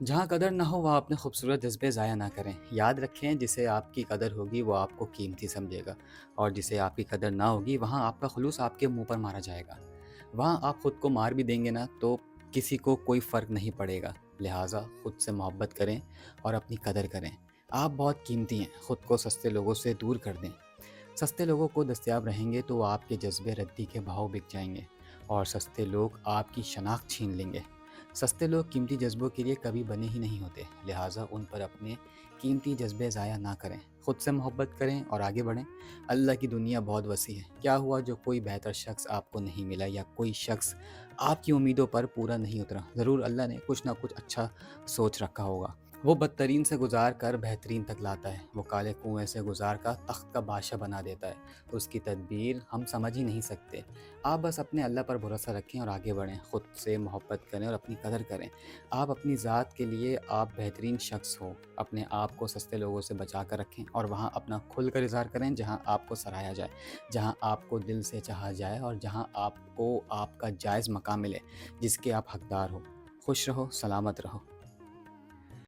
جہاں قدر نہ ہو وہاں اپنے خوبصورت جذبے ضائع نہ کریں۔ یاد رکھیں جسے آپ کی قدر ہوگی وہ آپ کو قیمتی سمجھے گا، اور جسے آپ کی قدر نہ ہوگی وہاں آپ کا خلوص آپ کے منہ پر مارا جائے گا۔ وہاں آپ خود کو مار بھی دیں گے نا تو کسی کو کوئی فرق نہیں پڑے گا۔ لہٰذا خود سے محبت کریں اور اپنی قدر کریں۔ آپ بہت قیمتی ہیں، خود کو سستے لوگوں سے دور کر دیں۔ سستے لوگوں کو دستیاب رہیں گے تو آپ کے جذبے ردی کے بہاؤ بک جائیں گے، اور سستے لوگ آپ کی شناخت چھین لیں گے۔ سستے لوگ قیمتی جذبوں کے لیے کبھی بنے ہی نہیں ہوتے، لہٰذا ان پر اپنے قیمتی جذبے ضائع نہ کریں۔ خود سے محبت کریں اور آگے بڑھیں۔ اللہ کی دنیا بہت وسیع ہے، کیا ہوا جو کوئی بہتر شخص آپ کو نہیں ملا یا کوئی شخص آپ کی امیدوں پر پورا نہیں اترا؟ ضرور اللہ نے کچھ نہ کچھ اچھا سوچ رکھا ہوگا۔ وہ بدترین سے گزار کر بہترین تک لاتا ہے، وہ کالے کنویں سے گزار کر تخت کا بادشاہ بنا دیتا ہے۔ اس کی تدبیر ہم سمجھ ہی نہیں سکتے۔ آپ بس اپنے اللہ پر بھروسہ رکھیں اور آگے بڑھیں۔ خود سے محبت کریں اور اپنی قدر کریں۔ آپ اپنی ذات کے لیے آپ بہترین شخص ہو۔ اپنے آپ کو سستے لوگوں سے بچا کر رکھیں اور وہاں اپنا کھل کر اظہار کریں جہاں آپ کو سراہا جائے، جہاں آپ کو دل سے چاہا جائے اور جہاں آپ کو آپ کا جائز مقام ملے جس کے آپ حقدار ہو۔ خوش رہو، سلامت رہو۔